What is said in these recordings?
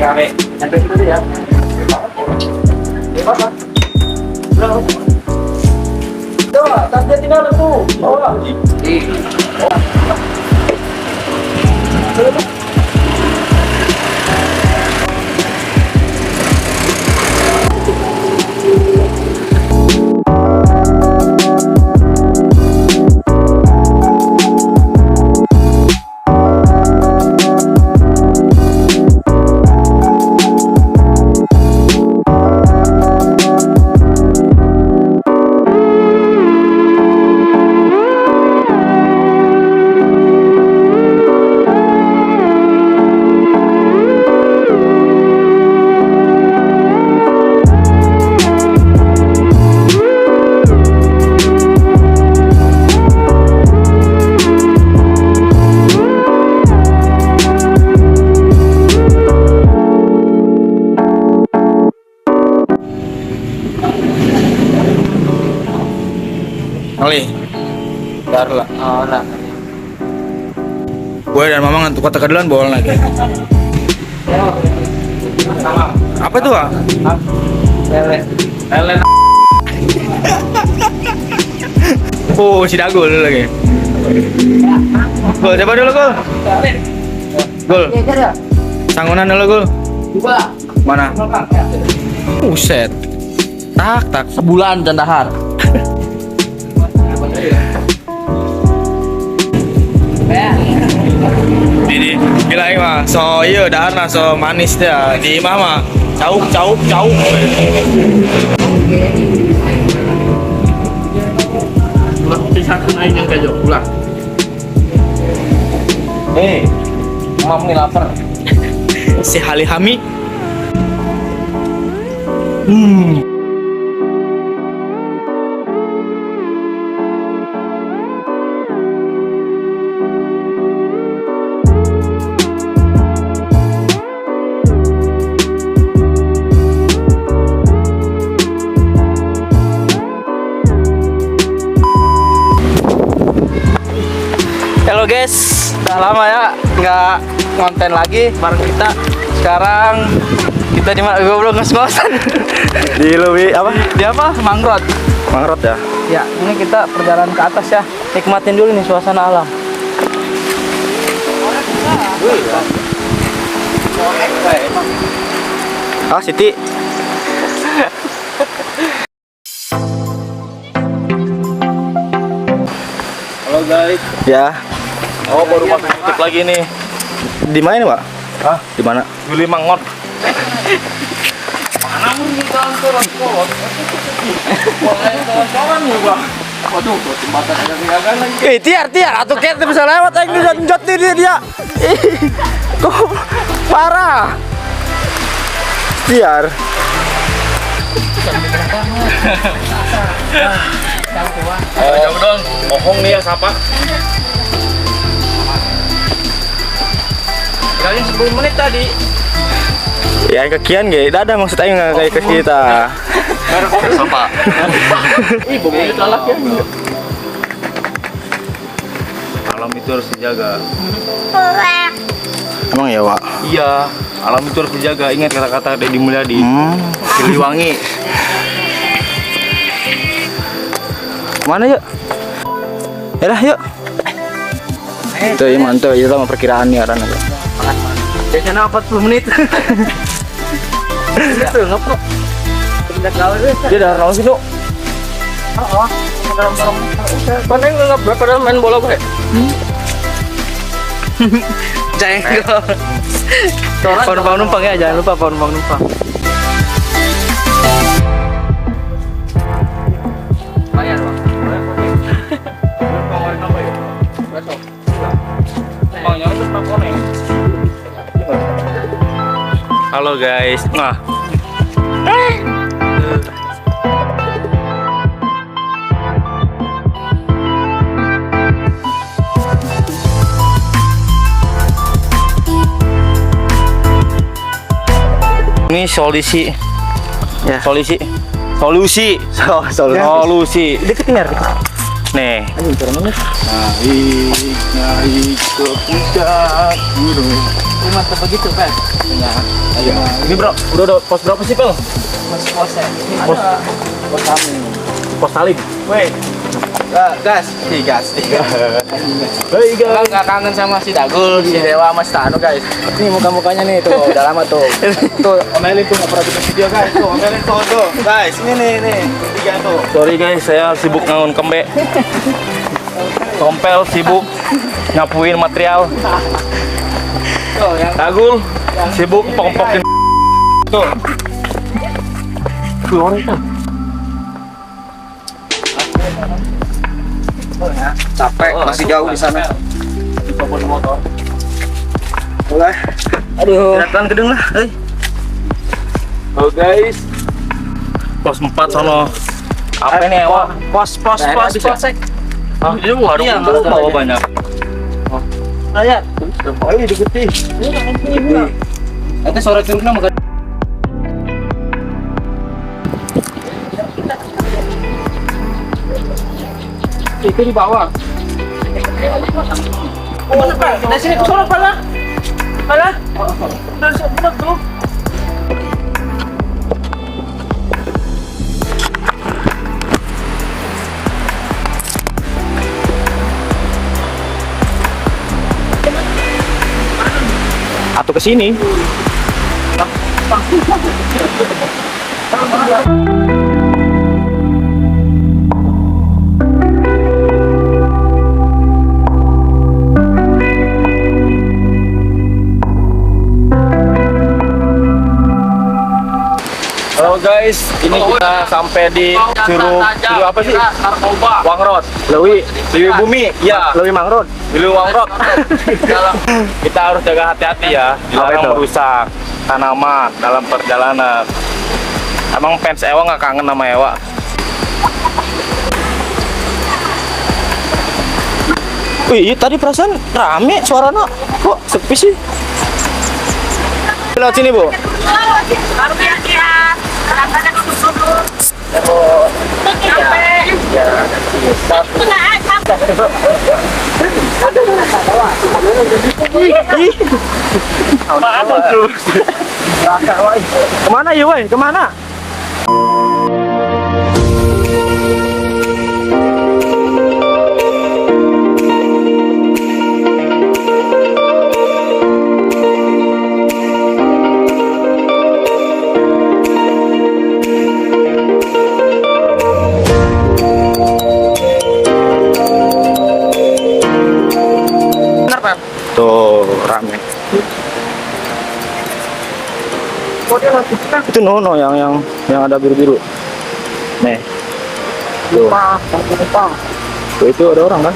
rame. Sampai situ ya. Tuh, tasnya tinggal tuh. Bawa. Kali, dar lah. Oh, nah. Gue dan mama ngantuk kota kedulan bohong lagi. Apa itu ah? Lele. Oh, si Dagul dulu lagi. Gol, coba dulu gol. Gol. Sangunan dulu gol. Mana? Buset. Tak. Sebulan Candahar. Di gila ini mah. So iya dahar so manis dia. Di imah mah cauk. Pisahkan aja yang kajo pulang. Mam nih lapar. Si Halihami. Halo guys, udah lama ya nggak konten lagi bareng kita. Sekarang kita di mana? Gue belum ngos-ngosan. Di Luwi apa? Di apa? Mangrot. Mangrot ya. Ya, ini kita perjalanan ke atas ya. Nikmatin dulu nih suasana alam. Ah, Siti. Halo guys. Ya. Oh, baru masuk YouTube lagi nih. Di mana nih, Pak? Hah? Di mana? Willy Mangot. Mana murni kantor sekolah? Kawan-kawan nih, Bang. Waduh, jembatan aja gagal lagi. Tiar, atuh ket bisa lewat aing njot dia. Kok parah. Tiar. Jauh dong, bohong nih ya siapa? Kalian 10 menit tadi. Ya kekian ge, dadah maksud aing kayak ke kita. Siapa? Ih, bohong galak ya. Alam itu harus dijaga. Emang ya, Wak? Iya, alam itu harus dijaga. Ingat kata-kata Deddy Mulyadi. Siliwangi. Mana yuk? Yalah yuk. Itu ya mantap, itu sama perkiraannya kan. Biasanya 40 menit. Itu ngapa? Tidak gawe deh. Dia dah naon sih, Nuk? Oh, paling nggak berapa main bola gue. Jengkol. Penumpang numpang ya, jangan lupa penumpang numpang. Bayar bang. Halo guys. Nah. Ini solusi. Ya. Solusi. Solusi. Solusi. Solusi. Deketin ya. Nih. Aduh, cara mana? Naik ke puncak gunung. Mantap begitu kan? Ya. Ayo. Ini bro, udah pos berapa sih Pel? Masih pos ya. Ini Pos. ada Pos kami. Pos saling. Weh, gas. Gas. Hei Emang nggak kangen sama si Dagul, si Dewa, Mas Tanu guys. Ini muka-mukanya nih tuh, udah lama tuh. Tuh, omelin tuh nggak pernah bikin video guys. Tuh, omelin tuh, guys. Ini nih, tiga tuh. Sorry guys, saya sibuk ngangun kembe. Tompel sibuk nyapuin material. Tuh, yang Dagul sibuk pompokin. tuh. Keluar itu. Capek, masih jauh di sana. Dicopot motor. Boleh. Aduh. Kelihatan gedung lah, hei. Oh guys. Pos 4 sono. Apa ini Ewa? Pos. Hah? Ini warung Iya, itu nggak bawa ada. banyak. Lihat. Oh, ini diketi. Nanti sore turunnya makan. Itu di bawah. Mana Pak? Dari sini ke sana Pak lah. Mana? Dari sini tuh. Atau ke sini. Halo guys, ini kita sampai di Curug apa sih? Narkoba. Wangrod, Lewi Bumi, Iya. Lewi Mangrod, Lewi Wangrod. Kita harus jaga hati-hati ya, dilarang merusak tanaman dalam perjalanan. Emang fans Ewa nggak kangen sama Ewa? Wih, tadi perasaan rame suaranya. Kok sepi sih? Lewat sini, Bu. Apa tuh? Kemana ya, woi? Kemana? Benar Pak. Tuh, rame. Itu Nono yang ada biru-biru. Nih. Tuh. Tuh, itu ada orang kan?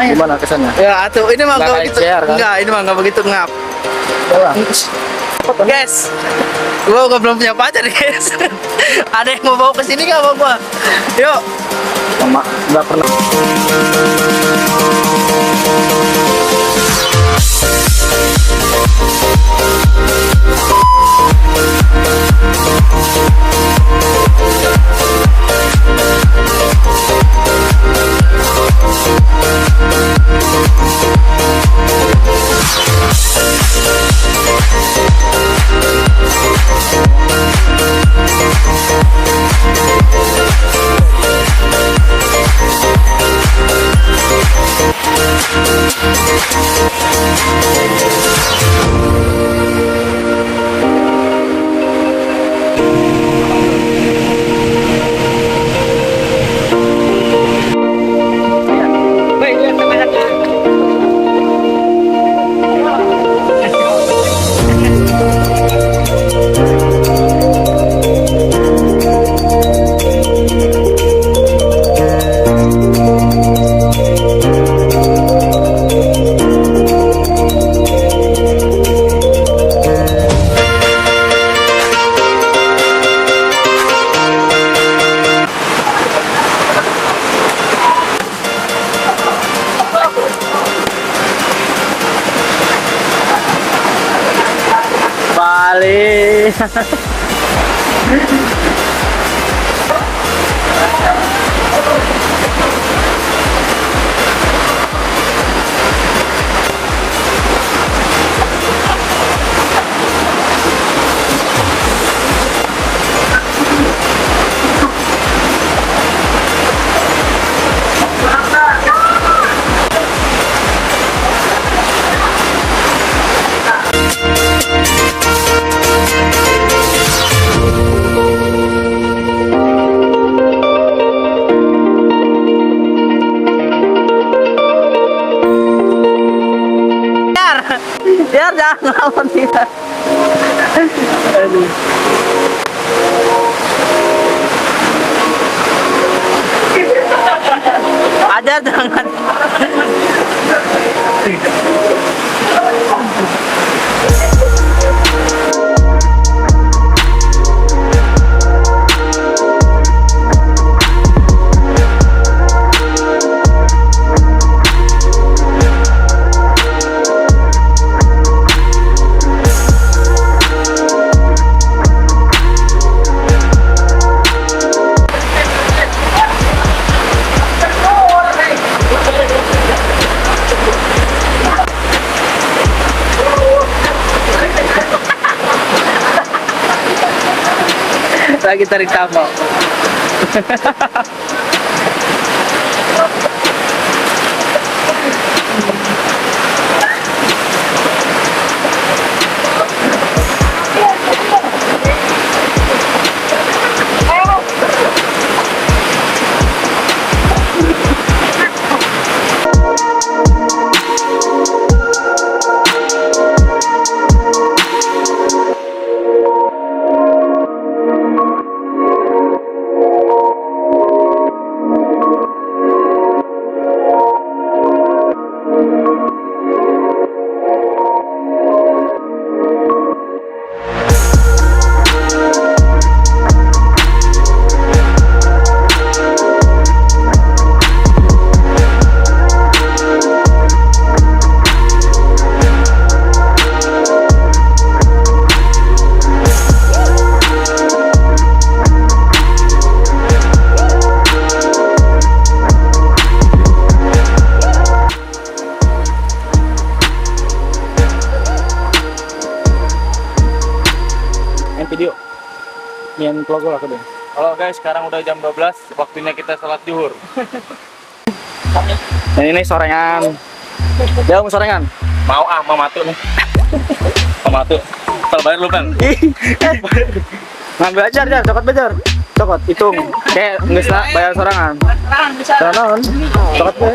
Gimana kesannya? Ya, atuh ini mah Nggak nggak kayak begitu. CR, kan? Enggak, ini mah nggak begitu ngap. Guys, gua belum punya pacar guys. Ada yang mau bawa ke sini nggak sama gua? Yuk. Sama nggak pernah. Biar jangan ngelawan dia. Aduh. Ajar jangan. Lagi tarik tambang. Video yang vlog lah kedua. Halo guys, sekarang udah jam 12, waktunya kita sholat zuhur. Dan ini sorengan. Dia mau sorengan. Mau matu nih. Matu. Kalau bayar lu kan. Ngambil aja, cokot bejar. Cokot hitung. Kayak nggak salah bayar sorangan. Sorangan. Cokot be.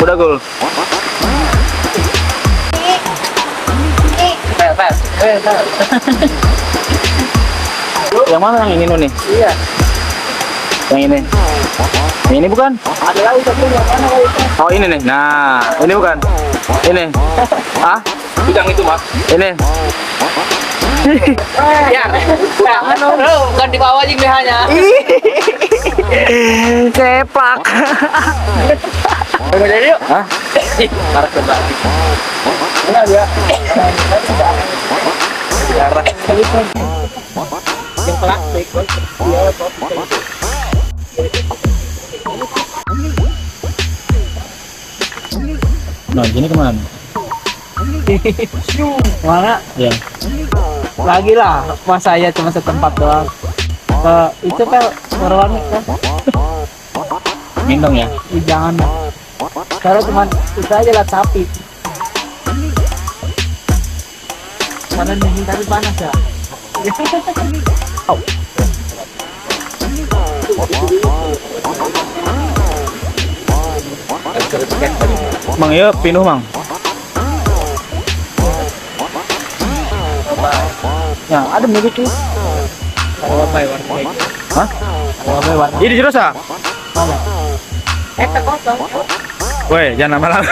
Udah gol. Yang mana yang ini nih? Iya. Yang ini. Yang ini bukan? Ada lagi satu yang mana lagi? Oh ini nih. Nah, ini bukan. Ini. Ah? Bidang itu mas. Ini. Ya. Jangan dong. Bukan di bawah jing hanya. Sepak. Udah jadi yuk. Hah? Tarik ke belakang. Mana dia? Darah. Yang plastik. Dia Nah, gini kemana? mana? Ya. Lagi lah. Mas saya cuma setempat doang. Itu kan warna kan? Gendong ya. Jangan. Kalau cuma itu aja lah sapi. Mana nih tapi panas ya. Mang iya pinuh mang. Ya ada nih gitu. Apa ya warna kayak gitu? Hah? Apa ya warna? Ini terus ah? Kosong. Woi jangan lama-lama.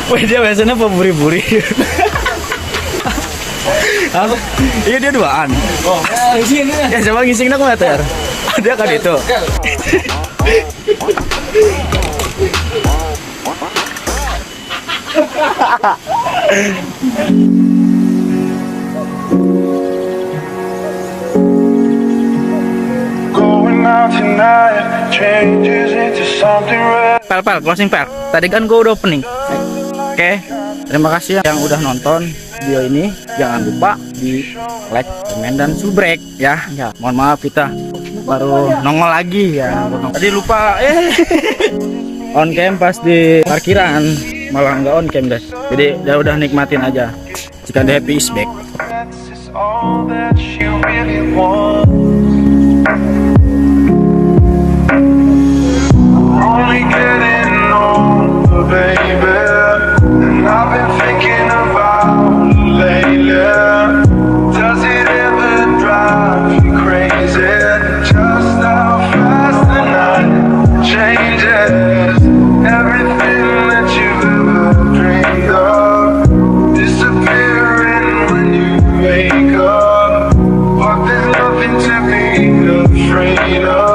Wah dia biasanya pemburi-buri. Apa? Iya dia duaan. Oh, sini. Ya coba ngising nak meter. Dia kan itu. Going out tonight changes into something real. Pel, closing pel. Tadi kan gue udah opening. Oke, terima kasih yang udah nonton video ini. Jangan lupa di like, komen, dan subrek ya. Mohon maaf kita baru nongol lagi ya. Tadi lupa on cam pas di parkiran, malah nggak on cam deh. Jadi udah nikmatin aja. Jika the happy is back. That's all that you really want. Only getting older, baby, and I've been thinking about it lately. Does it ever drive you crazy? Just how fast the night changes. Everything that you've ever dreamed of disappearing when you wake up. But there's nothing to be afraid of.